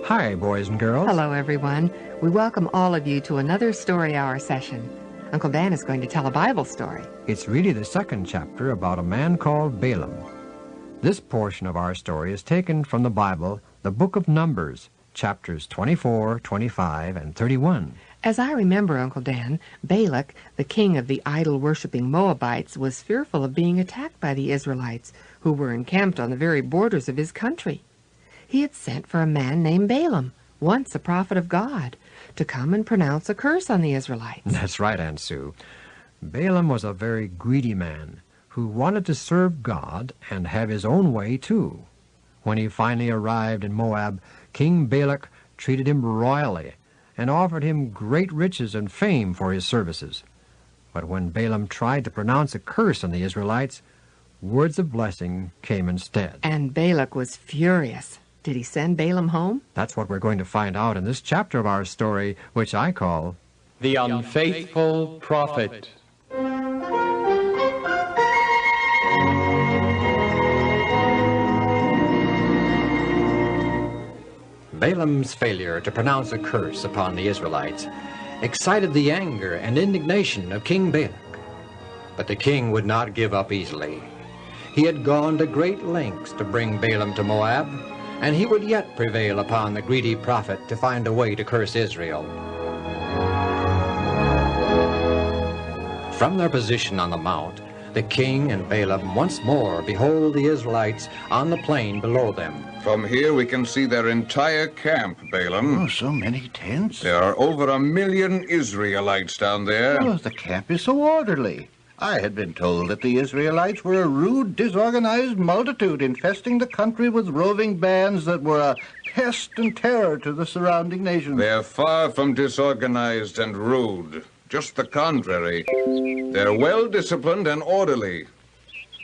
Hi, boys and girls. Hello, everyone. We welcome all of you to another Story Hour session. Uncle Dan is going to tell a Bible story. It's really the second chapter about a man called Balaam. This portion of our story is taken from the Bible, the book of Numbers, chapters 24, 25, and 31. As I remember, Uncle Dan, Balak, the king of the idol-worshipping Moabites, was fearful of being attacked by the Israelites, who were encamped on the very borders of his country. He had sent for a man named Balaam, once a prophet of God, to come and pronounce a curse on the Israelites. That's right, Aunt Sue. Balaam was a very greedy man who wanted to serve God and have his own way, too. When he finally arrived in Moab, King Balak treated him royally and offered him great riches and fame for his services. But when Balaam tried to pronounce a curse on the Israelites, words of blessing came instead. And Balak was furious. Did he send Balaam home? That's what we're going to find out in this chapter of our story, which I call The Unfaithful Prophet. Balaam's failure to pronounce a curse upon the Israelites excited the anger and indignation of King Balak. But the king would not give up easily. He had gone to great lengths to bring Balaam to Moab, and he would yet prevail upon the greedy prophet to find a way to curse Israel. From their position on the mount, the king and Balaam once more behold the Israelites on the plain below them. From here we can see their entire camp, Balaam. Oh, so many tents. There are over 1 million Israelites down there. Oh, the camp is so orderly. I had been told that the Israelites were a rude, disorganized multitude infesting the country with roving bands that were a pest and terror to the surrounding nations. They're far from disorganized and rude. Just the contrary. They're well-disciplined and orderly.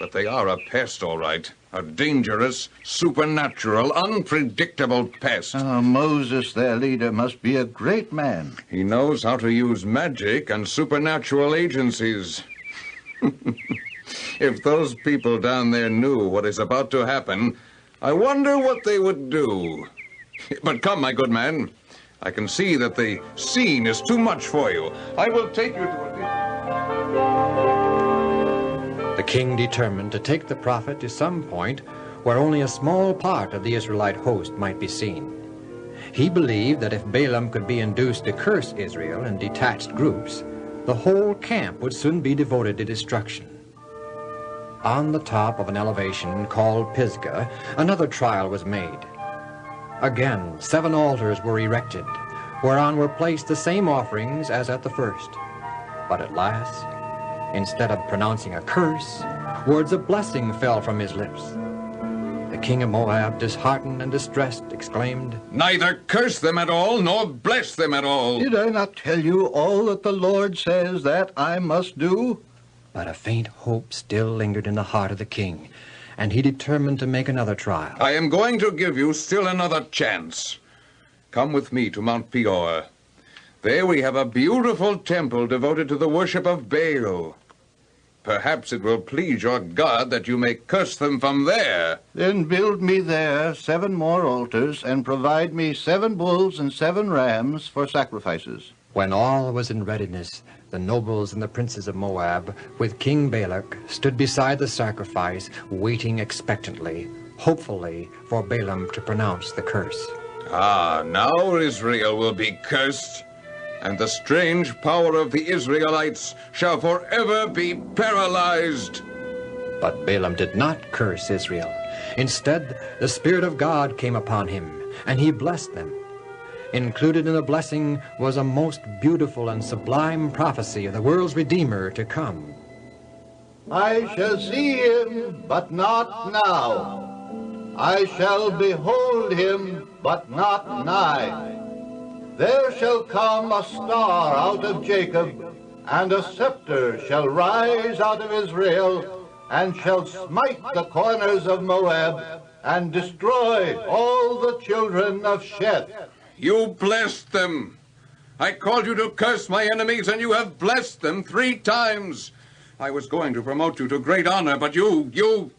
But they are a pest, all right. A dangerous, supernatural, unpredictable pest. Oh, Moses, their leader, must be a great man. He knows how to use magic and supernatural agencies. If those people down there knew what is about to happen, I wonder what they would do. But come, my good man. I can see that the scene is too much for you. I will take you to a... The king determined to take the prophet to some point where only a small part of the Israelite host might be seen. He believed that if Balaam could be induced to curse Israel in detached groups, the whole camp would soon be devoted to destruction. On the top of an elevation called Pisgah, another trial was made. Again, 7 altars were erected, whereon were placed the same offerings as at the first. But at last, instead of pronouncing a curse, words of blessing fell from his lips. The king of Moab, disheartened and distressed, exclaimed, Neither curse them at all, nor bless them at all. Did I not tell you all that the Lord says that I must do? But a faint hope still lingered in the heart of the king, and he determined to make another trial. I am going to give you still another chance. Come with me to Mount Peor. There we have a beautiful temple devoted to the worship of Baal. Perhaps it will please your God that you may curse them from there. Then build me there 7 more altars and provide me 7 bulls and 7 rams for sacrifices. When all was in readiness, the nobles and the princes of Moab, with King Balak, stood beside the sacrifice, waiting expectantly, hopefully, for Balaam to pronounce the curse. Ah, now Israel will be cursed, and the strange power of the Israelites shall forever be paralyzed. But Balaam did not curse Israel. Instead, the Spirit of God came upon him, and he blessed them. Included in the blessing was a most beautiful and sublime prophecy of the world's Redeemer to come. I shall see him, but not now. I shall behold him, but not nigh. There shall come a star out of Jacob, and a scepter shall rise out of Israel, and shall smite the corners of Moab, and destroy all the children of Sheth. You blessed them. I called you to curse my enemies, and you have blessed them 3 times. I was going to promote you to great honor, but you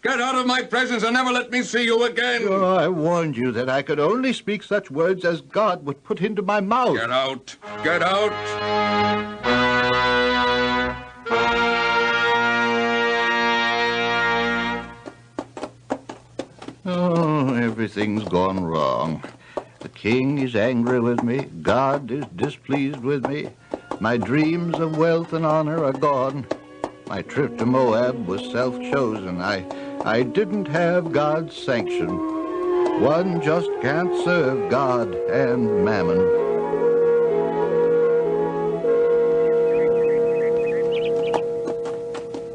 Get out of my presence and never let me see you again. Oh, I warned you that I could only speak such words as God would put into my mouth. Get out. Get out. Oh, everything's gone wrong. The king is angry with me. God is displeased with me. My dreams of wealth and honor are gone. My trip to Moab was self-chosen. I didn't have God's sanction. One just can't serve God and mammon.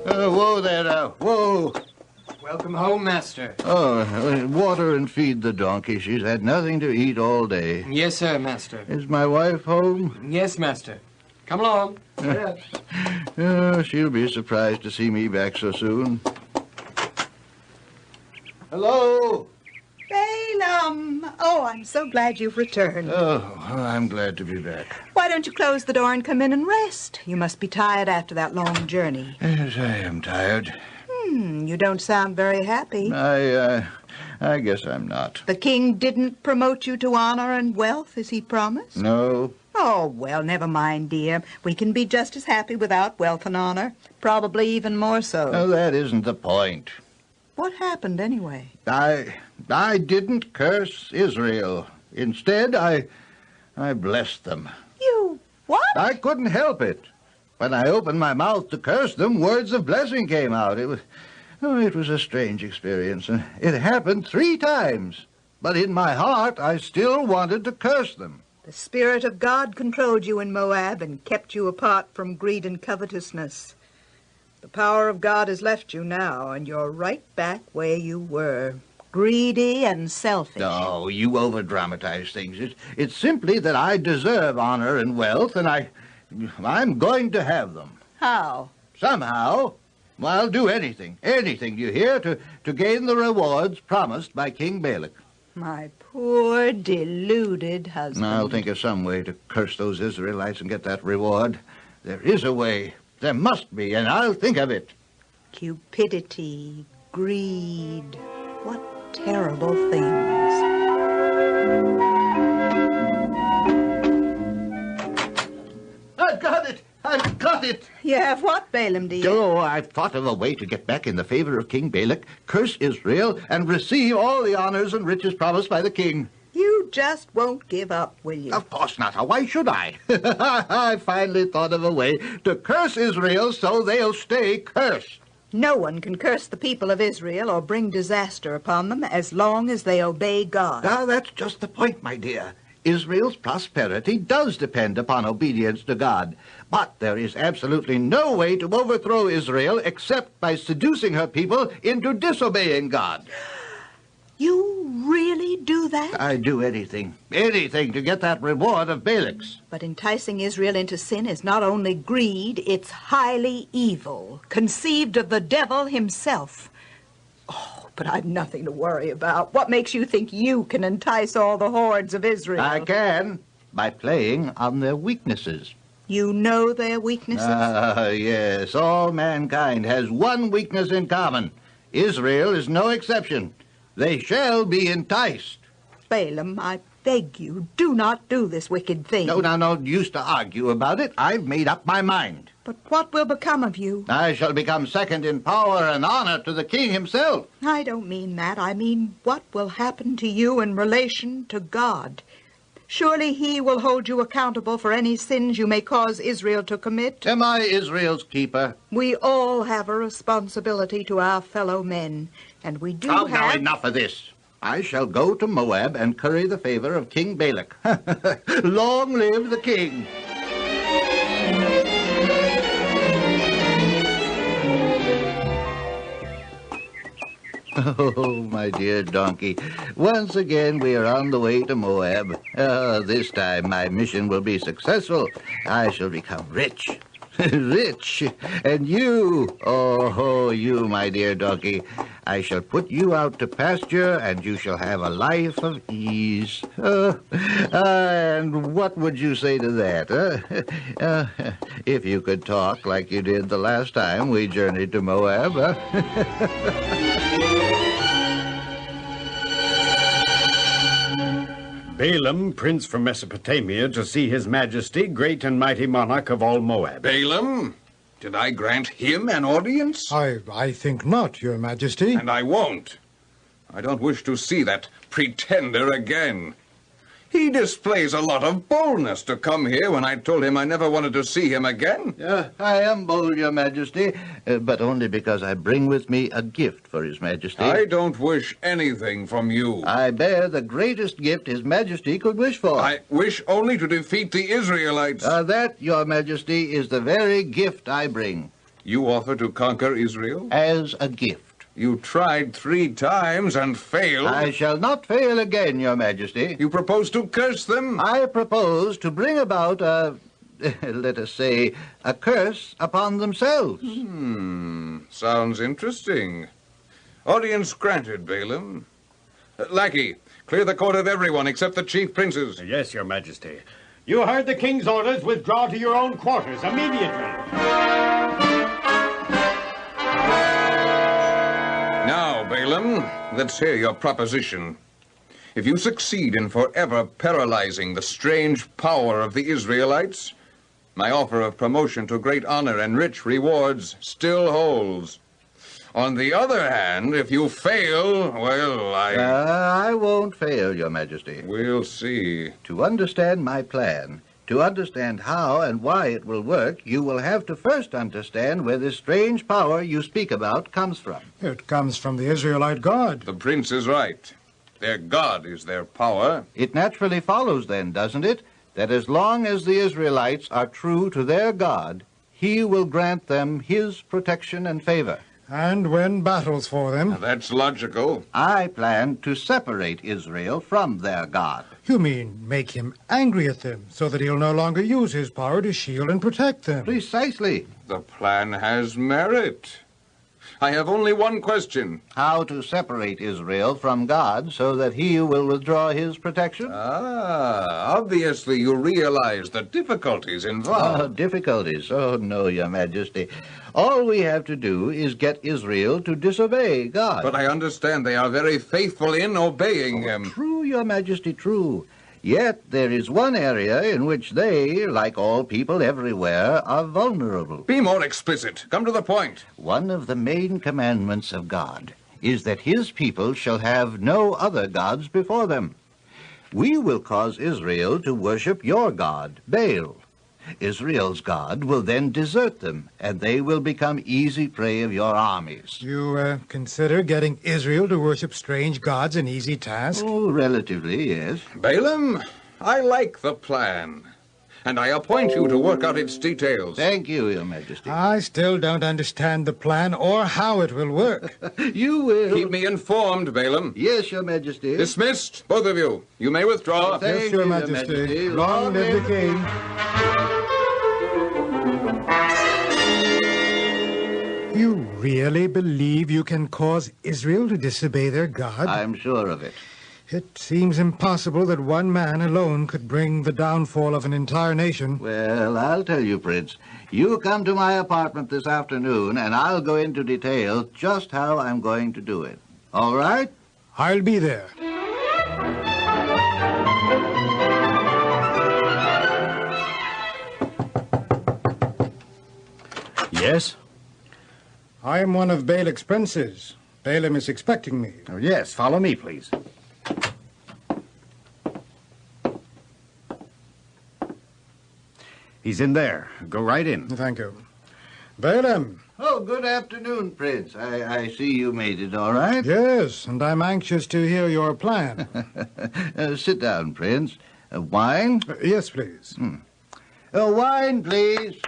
Whoa there now, whoa. Welcome home, master. Oh, water and feed the donkey. She's had nothing to eat all day. Yes, sir, master. Is my wife home? Yes, master. Come along. Oh, she'll be surprised to see me back so soon. Hello? Balaam! Oh, I'm so glad you've returned. Oh, I'm glad to be back. Why don't you close the door and come in and rest? You must be tired after that long journey. Yes, I am tired. You don't sound very happy. I guess I'm not. The king didn't promote you to honor and wealth as he promised? No. Oh, well, never mind, dear. We can be just as happy without wealth and honor. Probably even more so. No, that isn't the point. What happened, anyway? I didn't curse Israel. Instead, I blessed them. You what? I couldn't help it. When I opened my mouth to curse them, words of blessing came out. It was a strange experience, and it happened 3 times. But in my heart, I still wanted to curse them. The Spirit of God controlled you in Moab and kept you apart from greed and covetousness. The power of God has left you now, and you're right back where you were, greedy and selfish. Oh, you over-dramatize things. It's simply that I deserve honor and wealth, and I'm going to have them. How? Somehow. I'll do anything, do you hear, to gain the rewards promised by King Balak. My poor, deluded husband. I'll think of some way to curse those Israelites and get that reward. There is a way. There must be, and I'll think of it. Cupidity, greed, what terrible things. I've got it! I've got it! You have what, Balaam, dear? Oh, I've thought of a way to get back in the favor of King Balak, curse Israel, and receive all the honors and riches promised by the king. You just won't give up, will you? Of course not. Why should I? I finally thought of a way to curse Israel so they'll stay cursed. No one can curse the people of Israel or bring disaster upon them as long as they obey God. Now, that's just the point, my dear. Israel's prosperity does depend upon obedience to God. But there is absolutely no way to overthrow Israel except by seducing her people into disobeying God. You really do that? I do anything to get that reward of Balak's. But enticing Israel into sin is not only greed, it's highly evil, conceived of the devil himself. Oh, but I've nothing to worry about. What makes you think you can entice all the hordes of Israel? I can, by playing on their weaknesses. You know their weaknesses? Yes. All mankind has one weakness in common. Israel is no exception. They shall be enticed. Balaam, I beg you, do not do this wicked thing. No use to argue about it. I've made up my mind. But what will become of you? I shall become second in power and honor to the king himself. I don't mean that. I mean what will happen to you in relation to God. Surely he will hold you accountable for any sins you may cause Israel to commit. Am I Israel's keeper? We all have a responsibility to our fellow men, and we do Now, have... enough of this. I shall go to Moab and curry the favor of King Balak. Long live the king! Oh, my dear donkey. Once again, we are on the way to Moab. This time, my mission will be successful. I shall become rich. Rich. And you, you, my dear donkey, I shall put you out to pasture, and you shall have a life of ease. And what would you say to that? If you could talk like you did the last time we journeyed to Moab. Balaam, prince from Mesopotamia, to see his majesty, great and mighty monarch of all Moab. Balaam? Did I grant him an audience? I think not, your majesty. And I won't. I don't wish to see that pretender again. He displays a lot of boldness to come here when I told him I never wanted to see him again. I am bold, your majesty, but only because I bring with me a gift for his majesty. I don't wish anything from you. I bear the greatest gift his majesty could wish for. I wish only to defeat the Israelites. That, your majesty, is the very gift I bring. You offer to conquer Israel? As a gift. You tried 3 times and failed. I shall not fail again, your majesty. You propose to curse them? I propose to bring about let us say, a curse upon themselves. Sounds interesting. Audience granted, Balaam. Lackey, clear the court of everyone except the chief princes. Yes, your majesty. You heard the king's orders. Withdraw to your own quarters immediately. Now, Balaam, let's hear your proposition. If you succeed in forever paralyzing the strange power of the Israelites, my offer of promotion to great honor and rich rewards still holds. On the other hand, if you fail, well, I won't fail, your majesty. We'll see. To understand my plan, to understand how and why it will work, you will have to first understand where this strange power you speak about comes from. It comes from the Israelite God. The prince is right. Their God is their power. It naturally follows, then, doesn't it, that as long as the Israelites are true to their God, he will grant them his protection and favor. And win battles for them. That's logical. I plan to separate Israel from their God. You mean make him angry at them so that he'll no longer use his power to shield and protect them? Precisely. The plan has merit. I have only one question. How to separate Israel from God so that he will withdraw his protection? Obviously you realize the difficulties involved. Difficulties? Oh, no, your majesty. All we have to do is get Israel to disobey God. But I understand they are very faithful in obeying him. True, your majesty, true. Yet there is one area in which they, like all people everywhere, are vulnerable. Be more explicit. Come to the point. One of the main commandments of God is that his people shall have no other gods before them. We will cause Israel to worship your God, Baal. Israel's God will then desert them, and they will become easy prey of your armies. You consider getting Israel to worship strange gods an easy task? Oh, relatively, yes. Balaam, I like the plan, and I appoint you to work out its details. Thank you, your majesty. I still don't understand the plan or how it will work. You will. Keep me informed, Balaam. Yes, your majesty. Dismissed, both of you. You may withdraw. Thank Yes, your you, majesty. Long live the king. You really believe you can cause Israel to disobey their God? I'm sure of it. It seems impossible that one man alone could bring the downfall of an entire nation. Well, I'll tell you, Prince. You come to my apartment this afternoon, and I'll go into detail just how I'm going to do it. All right? I'll be there. Yes? I am one of Balak's princes. Balaam is expecting me. Oh, yes, follow me, please. He's in there. Go right in. Thank you. Balaam. Oh, good afternoon, Prince. I see you made it all right. Yes, and I'm anxious to hear your plan. Sit down, Prince. Wine? Yes, please. Wine, please.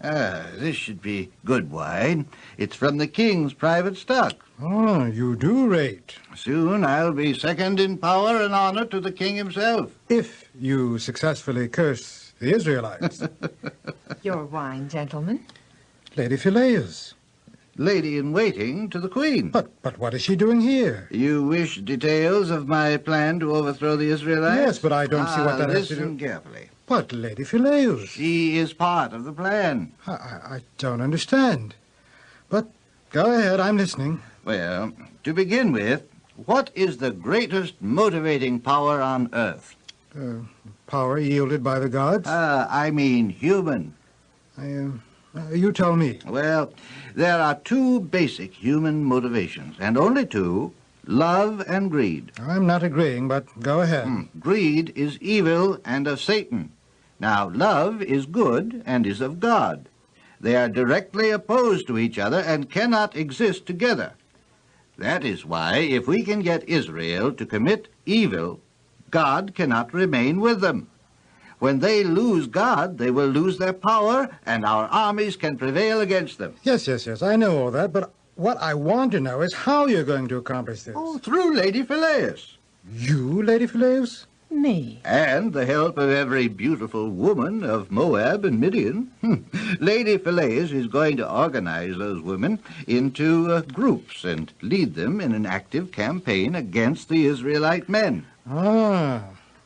This should be good wine. It's from the king's private stock. Oh, you do rate. Soon I'll be second in power and honor to the king himself. If you successfully curse the Israelites. Your wine, gentlemen. Lady Phileas. lady-in-waiting to the Queen. But what is she doing here? You wish details of my plan to overthrow the Israelites? Yes, but I don't see what that has to do... Listen carefully. But, Lady Phileus... She is part of the plan. I don't understand. But go ahead, I'm listening. Well, to begin with, what is the greatest motivating power on earth? Power yielded by the gods? I mean human. You tell me. Well, there are two basic human motivations, and only two: love and greed. I'm not agreeing, but go ahead. Greed is evil and of Satan. Now, love is good and is of God. They are directly opposed to each other and cannot exist together. That is why, if we can get Israel to commit evil, God cannot remain with them. When they lose God, they will lose their power, and our armies can prevail against them. Yes, I know all that, but what I want to know is how you're going to accomplish this. Oh, through Lady Phileus. You, Lady Phileus? Me. And the help of every beautiful woman of Moab and Midian. Lady Phileus is going to organize those women into groups and lead them in an active campaign against the Israelite men.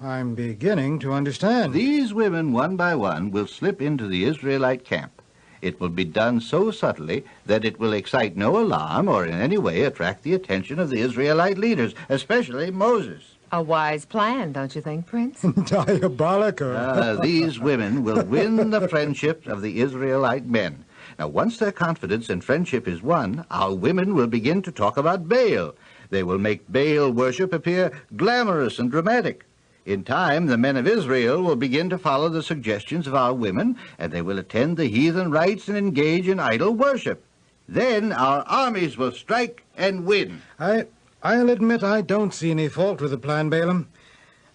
I'm beginning to understand. These women, one by one, will slip into the Israelite camp. It will be done so subtly that it will excite no alarm or in any way attract the attention of the Israelite leaders, especially Moses. A wise plan, don't you think, Prince? Diabolical. These women will win the friendship of the Israelite men. Now, once their confidence and friendship is won, our women will begin to talk about Baal. They will make Baal worship appear glamorous and dramatic. In time, the men of Israel will begin to follow the suggestions of our women, and they will attend the heathen rites and engage in idol worship. Then our armies will strike and win. I'll admit I don't see any fault with the plan, Balaam.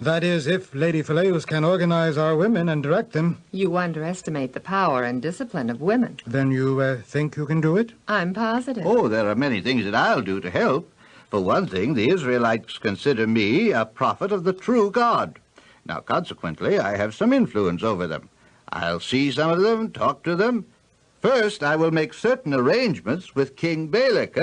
That is, if Lady Phileus can organize our women and direct them. You underestimate the power and discipline of women. Then you think you can do it? I'm positive. Oh, there are many things that I'll do to help. For one thing, the Israelites consider me a prophet of the true God. Now, consequently, I have some influence over them. I'll see some of them, talk to them. First, I will make certain arrangements with King Balak,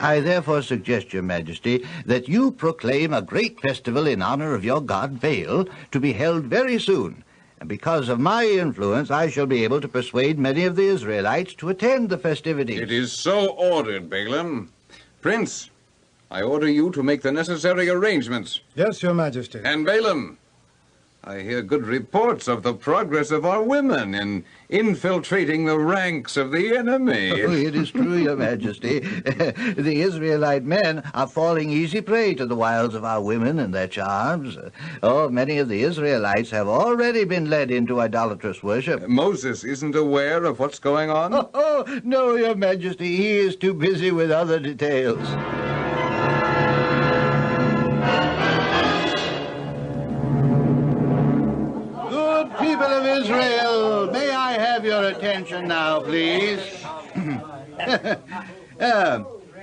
I therefore suggest, Your Majesty, that you proclaim a great festival in honor of your god Baal to be held very soon. And because of my influence, I shall be able to persuade many of the Israelites to attend the festivities. It is so ordered, Balaam. Prince, I order you to make the necessary arrangements. Yes, Your Majesty. And Balaam, I hear good reports of the progress of our women in infiltrating the ranks of the enemy. Oh, it is true, Your Majesty. The Israelite men are falling easy prey to the wiles of our women and their charms. Oh, many of the Israelites have already been led into idolatrous worship. Moses isn't aware of what's going on? Oh, no, Your Majesty. He is too busy with other details. People of Israel, may I have your attention now, please?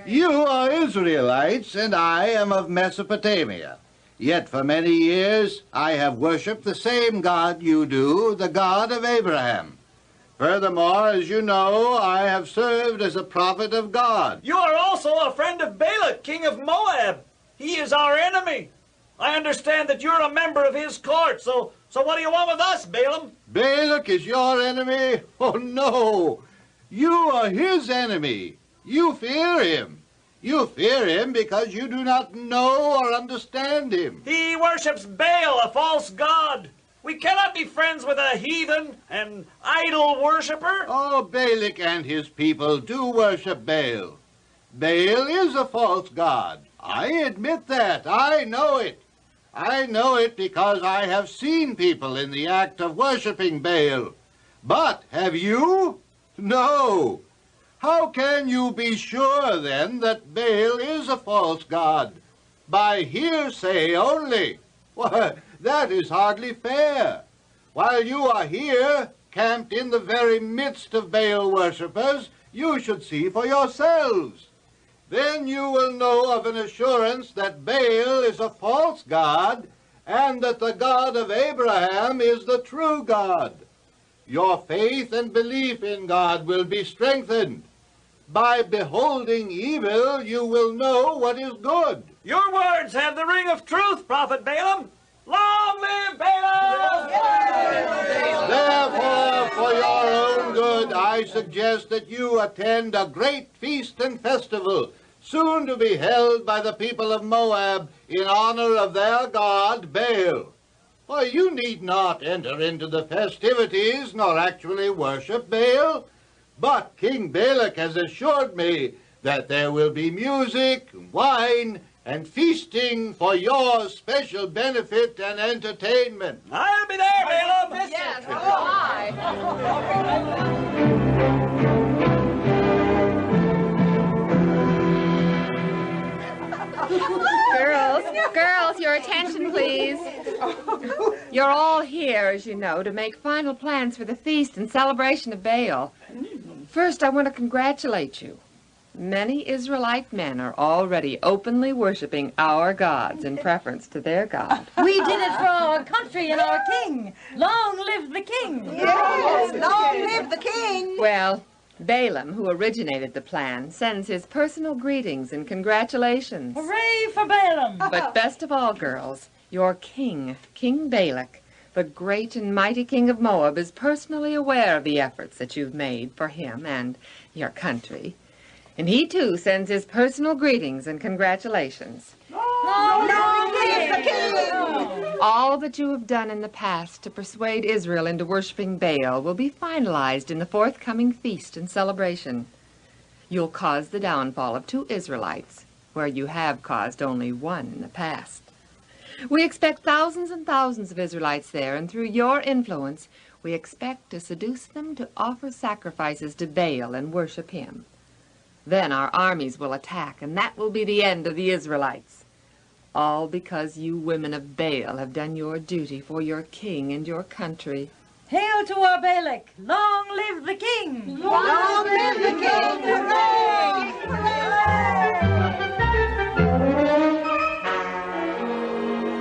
You are Israelites, and I am of Mesopotamia. Yet for many years I have worshipped the same God you do, the God of Abraham. Furthermore, as you know, I have served as a prophet of God. You are also a friend of Balak, king of Moab. He is our enemy. I understand that you're a member of his court, so what do you want with us, Balaam? Balak is your enemy? Oh, no. You are his enemy. You fear him. You fear him because you do not know or understand him. He worships Baal, a false god. We cannot be friends with a heathen and idol worshiper. Oh, Balak and his people do worship Baal. Baal is a false god. I admit that. I know it. I know it because I have seen people in the act of worshiping Baal. But have you? No. How can you be sure, then, that Baal is a false god? By hearsay only. Why, that is hardly fair. While you are here, camped in the very midst of Baal worshippers, you should see for yourselves. Then you will know of an assurance that Baal is a false god, and that the God of Abraham is the true God. Your faith and belief in God will be strengthened. By beholding evil, you will know what is good. Your words have the ring of truth, Prophet Balaam. Long live Balaam! Therefore, for your own good, I suggest that you attend a great feast and festival, soon to be held by the people of Moab in honor of their god Baal. For you need not enter into the festivities nor actually worship Baal. But King Balak has assured me that there will be music, wine, and feasting for your special benefit and entertainment. I'll be there, Balaam. Yes, so I. Girls, your attention, please. You're all here, as you know, to make final plans for the feast and celebration of Baal. First, I want to congratulate you. Many Israelite men are already openly worshiping our gods in preference to their God. We did it for our country and our king. Long live the king. Yes, long live the king. Well, Balaam, who originated the plan, sends his personal greetings and congratulations. Hooray for Balaam. But best of all, girls, your king, King Balak, the great and mighty king of Moab, is personally aware of the efforts that you've made for him and your country. And he, too, sends his personal greetings and congratulations. Long live the king. All that you have done in the past to persuade Israel into worshiping Baal will be finalized in the forthcoming feast and celebration. You'll cause the downfall of 2 Israelites, where you have caused only 1 in the past. We expect thousands and thousands of Israelites there, and through your influence, we expect to seduce them to offer sacrifices to Baal and worship him. Then our armies will attack, and that will be the end of the Israelites. All because you women of Baal have done your duty for your king and your country. Hail to our Balak. Long live the king. Long live the king. Hooray!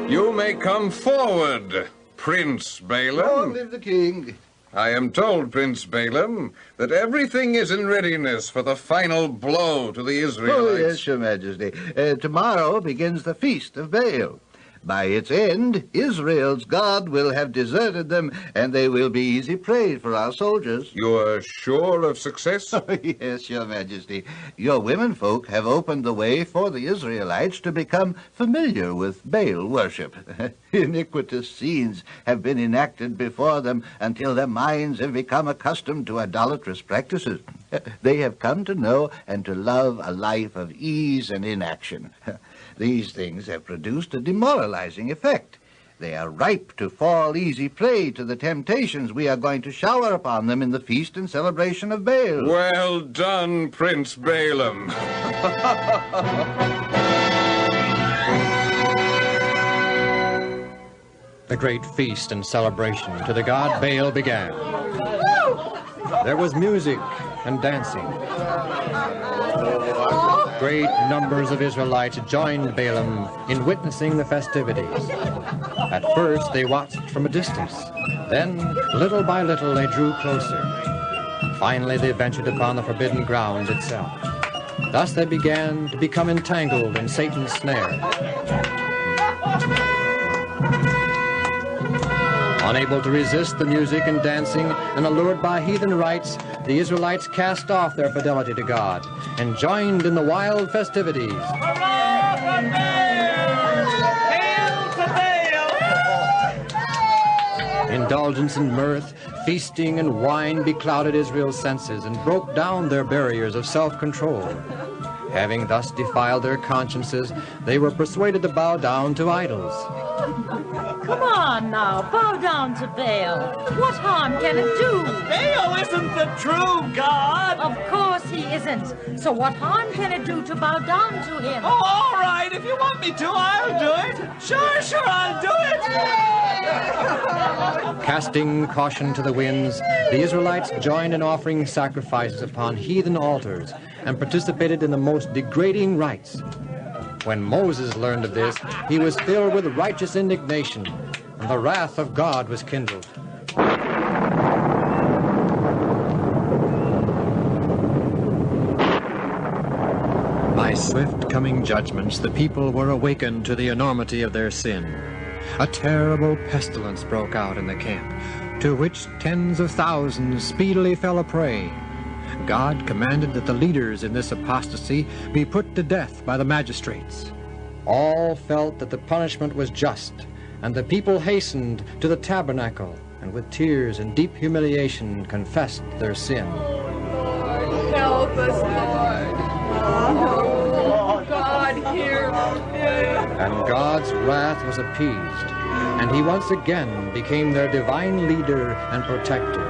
You may come forward, Prince Balaam. Long live the king. I am told, Prince Balaam, that everything is in readiness for the final blow to the Israelites. Oh, yes, Your Majesty. Tomorrow begins the feast of Baal. By its end, Israel's God will have deserted them, and they will be easy prey for our soldiers. You are sure of success? Yes, Your Majesty. Your womenfolk have opened the way for the Israelites to become familiar with Baal worship. Iniquitous scenes have been enacted before them until their minds have become accustomed to idolatrous practices. They have come to know and to love a life of ease and inaction. These things have produced a demoralizing effect. They are ripe to fall easy prey to the temptations we are going to shower upon them in the feast and celebration of Baal. Well done, Prince Balaam. The great feast and celebration to the god Baal began. There was music and dancing. Great numbers of Israelites joined Balaam in witnessing the festivities. At first, they watched from a distance. Then, little by little, they drew closer. Finally, they ventured upon the forbidden grounds itself. Thus, they began to become entangled in Satan's snare. Unable to resist the music and dancing and allured by heathen rites, the Israelites cast off their fidelity to God and joined in the wild festivities. Hurrah for Baal! Hail to Baal! Indulgence and mirth, feasting and wine beclouded Israel's senses and broke down their barriers of self-control. Having thus defiled their consciences, they were persuaded to bow down to idols. Come on now, bow down to Baal. What harm can it do? Baal isn't the true God. Of course he isn't. So what harm can it do to bow down to him? Oh, all right. If you want me to, I'll do it. Sure, I'll do it. Casting caution to the winds, the Israelites joined in offering sacrifices upon heathen altars and participated in the most degrading rites. When Moses learned of this, he was filled with righteous indignation, and the wrath of God was kindled. By swift coming judgments, the people were awakened to the enormity of their sin. A terrible pestilence broke out in the camp, to which tens of thousands speedily fell a prey. God commanded that the leaders in this apostasy be put to death by the magistrates. All felt that the punishment was just, and the people hastened to the tabernacle, and with tears and deep humiliation confessed their sin. Help us, Lord. Oh, God, hear us. And God's wrath was appeased, and he once again became their divine leader and protector.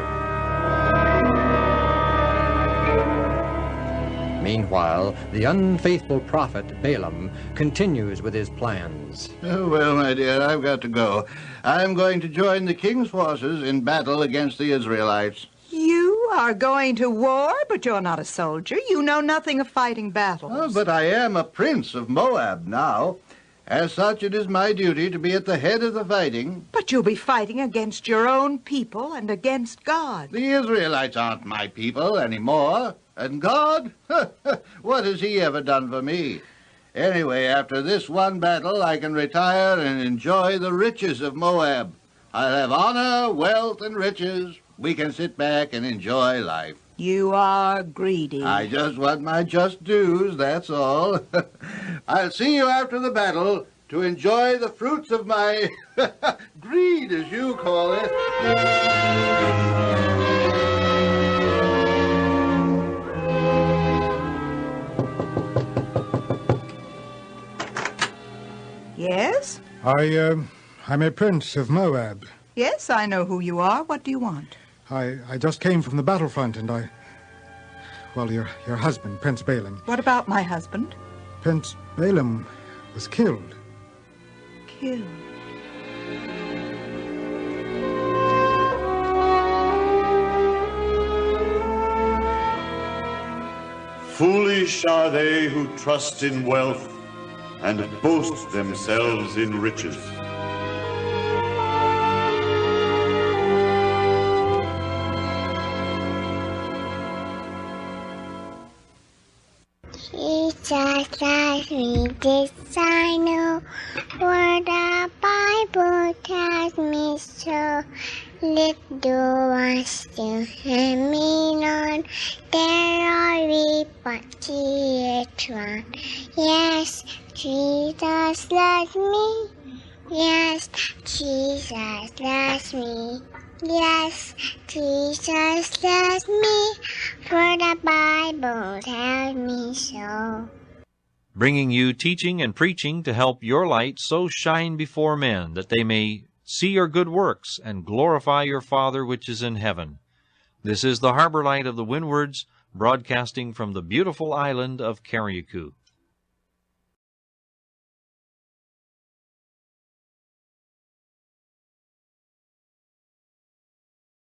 Meanwhile, the unfaithful prophet Balaam continues with his plans. Oh, well, my dear, I've got to go. I'm going to join the king's forces in battle against the Israelites. You are going to war, but you're not a soldier. You know nothing of fighting battles. Oh, but I am a prince of Moab now. As such, it is my duty to be at the head of the fighting. But you'll be fighting against your own people and against God. The Israelites aren't my people anymore. And God? What has he ever done for me? Anyway, after this one battle, I can retire and enjoy the riches of Moab. I'll have honor, wealth, and riches. We can sit back and enjoy life. You are greedy. I just want my just dues, that's all. I'll see you after the battle to enjoy the fruits of my greed, as you call it. Yes? I'm a prince of Moab. Yes, I know who you are. What do you want? I just came from the battlefront, and well, your husband, Prince Balaam. What about my husband? Prince Balaam was killed. Killed? Foolish are they who trust in wealth and boast themselves in riches. Jesus loves me, this I know, for the Bible tells me so. Little ones still hanging on, there are we but see it run. Yes, Jesus loves me. Yes, Jesus loves me. Yes, Jesus loves me, for the Bible tells me so. Bringing you teaching and preaching to help your light so shine before men that they may see your good works and glorify your Father which is in heaven. This is the Harbour Light of the Windwards, broadcasting from the beautiful island of Carriacou.